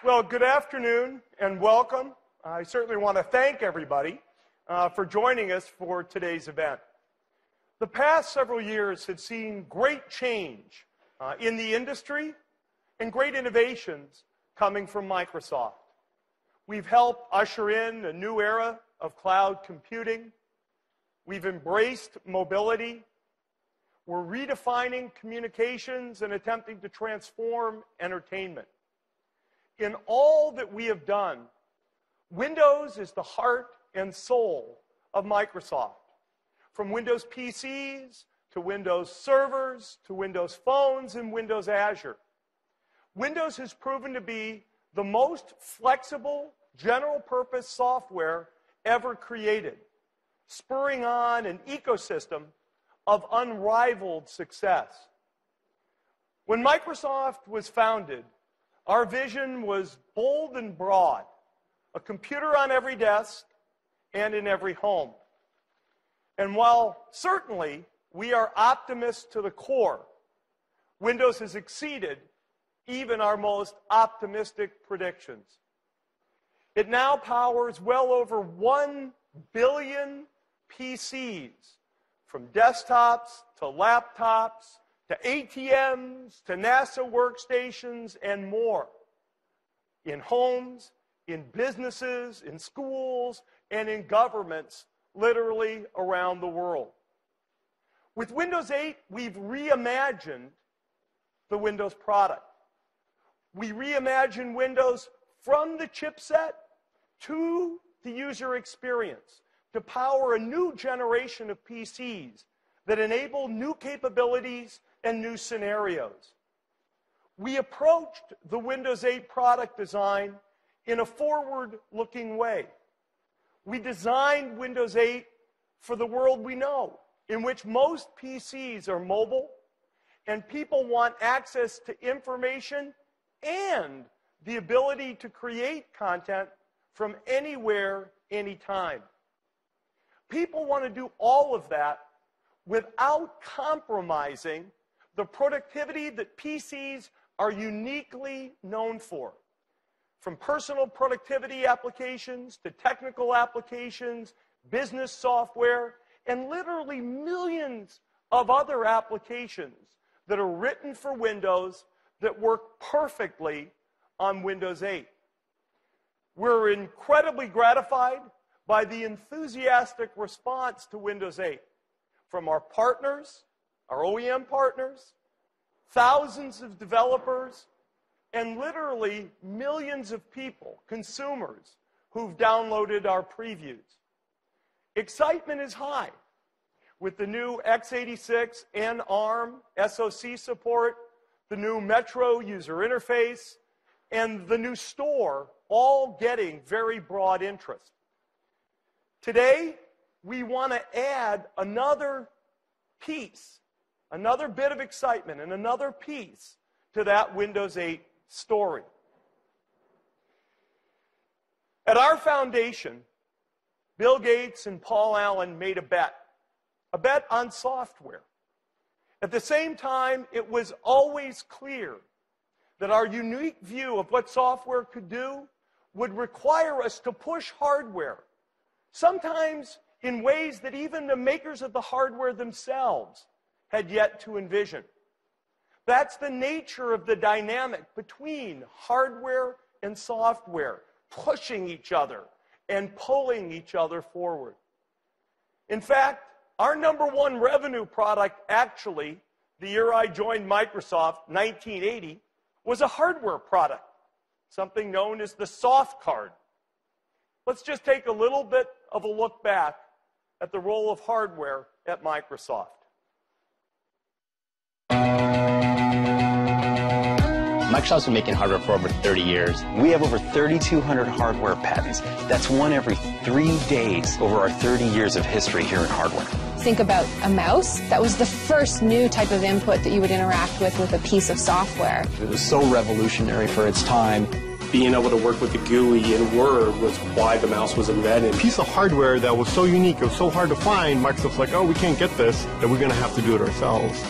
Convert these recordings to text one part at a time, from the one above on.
Well, good afternoon and welcome. I certainly want to thank everybody for joining us for today's event. The past several years have seen great change in the industry and great innovations coming from Microsoft. We've helped usher in a new era of cloud computing. We've embraced mobility. We're redefining communications and attempting to transform entertainment. In all that we have done, Windows is the heart and soul of Microsoft. From Windows PCs to Windows servers to Windows phones and Windows Azure. Windows has proven to be the most flexible, general-purpose software ever created, spurring on an ecosystem of unrivaled success. When Microsoft was founded, our vision was bold and broad, a computer on every desk and in every home. And while certainly we are optimists to the core, Windows has exceeded even our most optimistic predictions. It now powers well over 1 billion PCs, from desktops to laptops to ATMs to NASA workstations and more, in homes, in businesses, in schools, and in governments literally around the world. With Windows 8, we've reimagined the Windows product. We reimagine Windows from the chipset to the user experience to power a new generation of PCs that enable new capabilities and new scenarios. We approached the Windows 8 product design in a forward-looking way. We designed Windows 8 for the world we know, in which most PCs are mobile and people want access to information and the ability to create content from anywhere, anytime. People want to do all of that without compromising the productivity that PCs are uniquely known for. From personal productivity applications to technical applications, business software, and literally millions of other applications that are written for Windows that work perfectly on Windows 8. We're incredibly gratified by the enthusiastic response to Windows 8 from our partners, our OEM partners, thousands of developers, and literally millions of people, consumers, who've downloaded our previews. Excitement is high with the new x86 and ARM SoC support, the new Metro user interface, and the new store, all getting very broad interest. Today, we want to add another piece, another bit of excitement, and another piece to that Windows 8 story. At our foundation, Bill Gates and Paul Allen made a bet on software. At the same time, it was always clear that our unique view of what software could do would require us to push hardware, sometimes in ways that even the makers of the hardware themselves had yet to envision. That's the nature of the dynamic between hardware and software, pushing each other and pulling each other forward. In fact, our #1 revenue product, actually, the year I joined Microsoft, 1980, was a hardware product, something known as the soft card. Let's just take a little bit of a look back at the role of hardware at Microsoft. Microsoft's been making hardware for over 30 years. We have over 3,200 hardware patents. That's one every 3 days over our 30 years of history here in hardware. Think about a mouse. That was the first new type of input that you would interact with a piece of software. It was so revolutionary for its time. Being able to work with the GUI in Word was why the mouse was invented. A piece of hardware that was so unique, it was so hard to find, Microsoft's like, oh, we can't get this, then we're going to have to do it ourselves.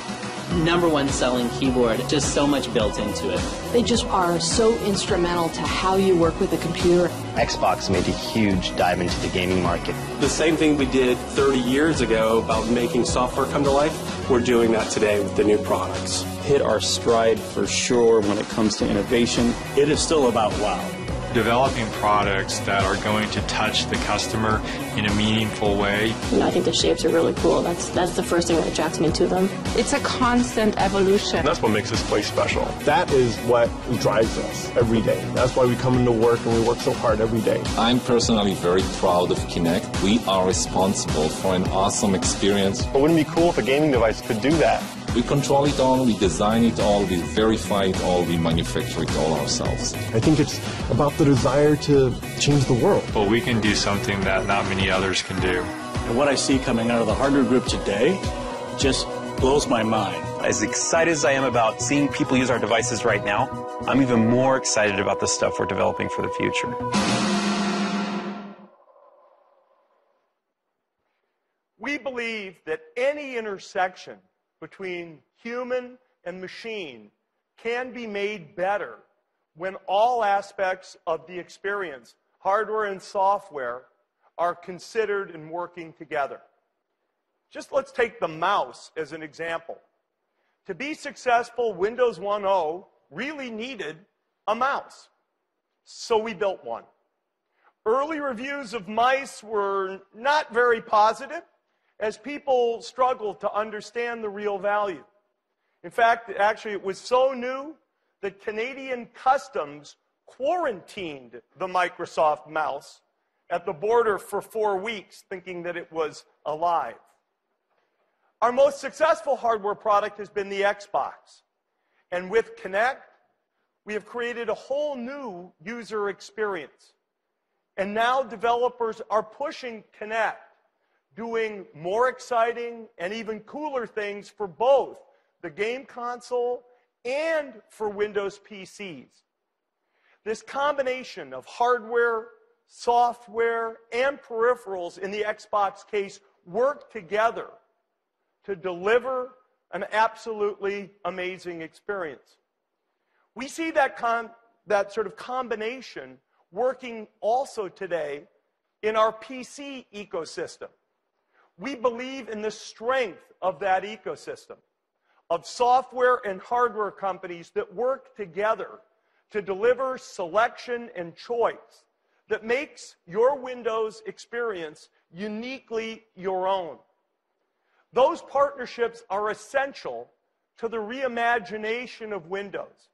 #1 selling keyboard, just so much built into it. They just are so instrumental to how you work with a computer. Xbox made a huge dive into the gaming market. The same thing we did 30 years ago about making software come to life, we're doing that today with the new products. Hit our stride for sure when it comes to innovation. It is still about wow. Developing products that are going to touch the customer in a meaningful way. I think the shapes are really cool. That's the first thing that attracts me to them. It's a constant evolution. That's what makes this place special. That is what drives us every day. That's why we come into work and we work so hard every day. I'm personally very proud of Kinect. We are responsible for an awesome experience. But wouldn't it be cool if a gaming device could do that? We control it all, we design it all, we verify it all, we manufacture it all ourselves. I think it's about the desire to change the world. But we can do something that not many others can do. And what I see coming out of the hardware group today just blows my mind. As excited as I am about seeing people use our devices right now, I'm even more excited about the stuff we're developing for the future. We believe that any intersection between human and machine can be made better when all aspects of the experience, hardware and software, are considered and working together. Just let's take the mouse as an example. To be successful, Windows 1.0 really needed a mouse. So we built one. Early reviews of mice were not very positive, as people struggled to understand the real value. In fact, actually, it was so new that Canadian Customs quarantined the Microsoft mouse at the border for 4 weeks, thinking that it was alive. Our most successful hardware product has been the Xbox. And with Kinect, we have created a whole new user experience. And now developers are pushing Kinect, doing more exciting and even cooler things for both the game console and for Windows PCs. This combination of hardware, software, and peripherals in the Xbox case work together to deliver an absolutely amazing experience. We see that sort of combination working also today in our PC ecosystem. We believe in the strength of that ecosystem, of software and hardware companies that work together to deliver selection and choice that makes your Windows experience uniquely your own. Those partnerships are essential to the reimagination of Windows.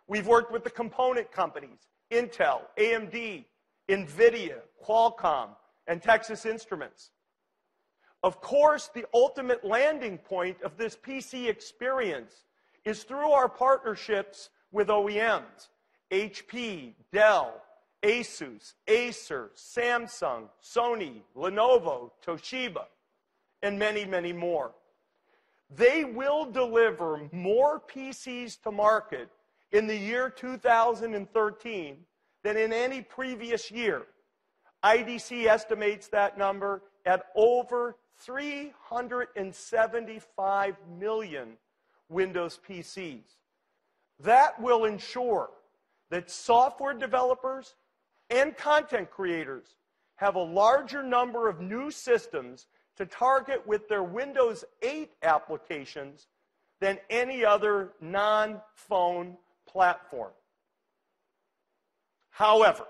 We've worked with the component companies, Intel, AMD, NVIDIA, Qualcomm, and Texas Instruments. Of course, the ultimate landing point of this PC experience is through our partnerships with OEMs, HP, Dell, Asus, Acer, Samsung, Sony, Lenovo, Toshiba, and many, many more. They will deliver more PCs to market in the year 2013 than in any previous year. IDC estimates that number at over 375 million Windows PCs. That will ensure that software developers and content creators have a larger number of new systems to target with their Windows 8 applications than any other non-phone platform. However,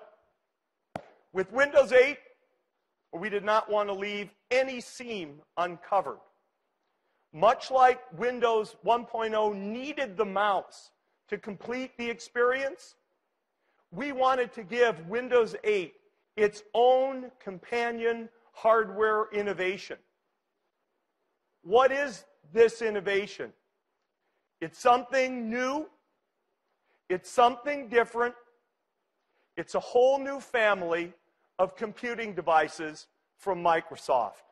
with Windows 8, we did not want to leave any seam uncovered. Much like Windows 1.0 needed the mouse to complete the experience, we wanted to give Windows 8 its own companion hardware innovation. What is this innovation? It's something new. It's something different. It's a whole new family of computing devices from Microsoft.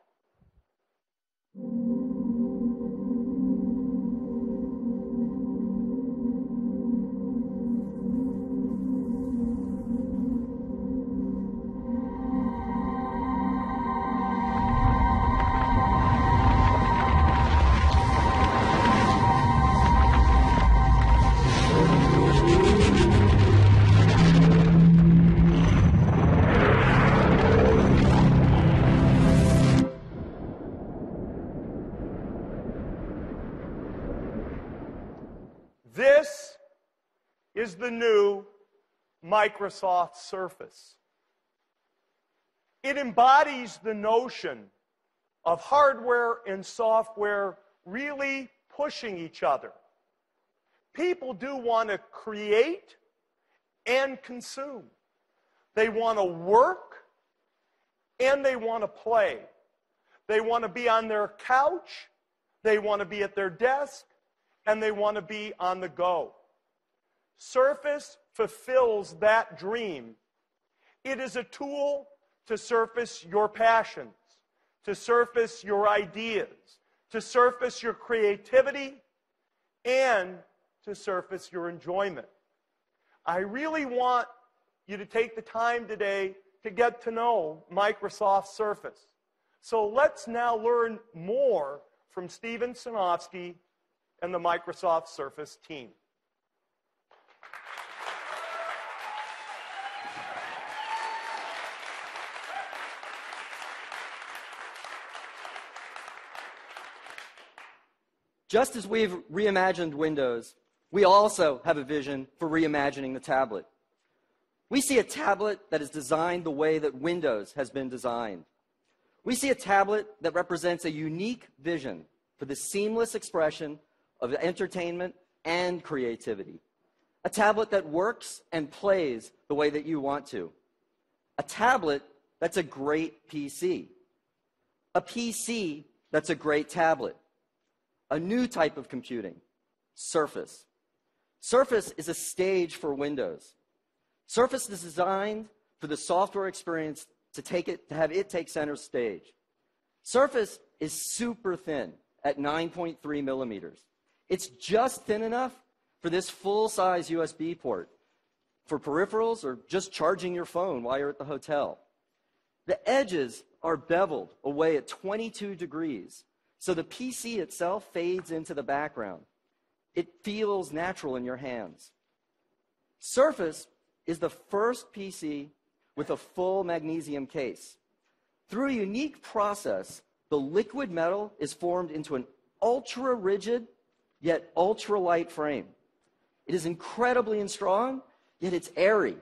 is the new Microsoft Surface. It embodies the notion of hardware and software really pushing each other. People do want to create and consume. They want to work and they want to play. They want to be on their couch, they want to be at their desk, and they want to be on the go. Surface fulfills that dream. It is a tool to surface your passions, to surface your ideas, to surface your creativity, and to surface your enjoyment. I really want you to take the time today to get to know Microsoft Surface. So let's now learn more from Steven Sinofsky and the Microsoft Surface team. Just as we've reimagined Windows, we also have a vision for reimagining the tablet. We see a tablet that is designed the way that Windows has been designed. We see a tablet that represents a unique vision for the seamless expression of entertainment and creativity. A tablet that works and plays the way that you want to. A tablet that's a great PC. A PC that's a great tablet. A new type of computing, Surface. Surface is a stage for Windows. Surface is designed for the software experience to have it take center stage. Surface is super thin at 9.3 millimeters. It's just thin enough for this full-size USB port for peripherals or just charging your phone while you're at the hotel. The edges are beveled away at 22 degrees. So the PC itself fades into the background. It feels natural in your hands. Surface is the first PC with a full magnesium case. Through a unique process, the liquid metal is formed into an ultra-rigid, yet ultra-light frame. It is incredibly strong, yet it's airy.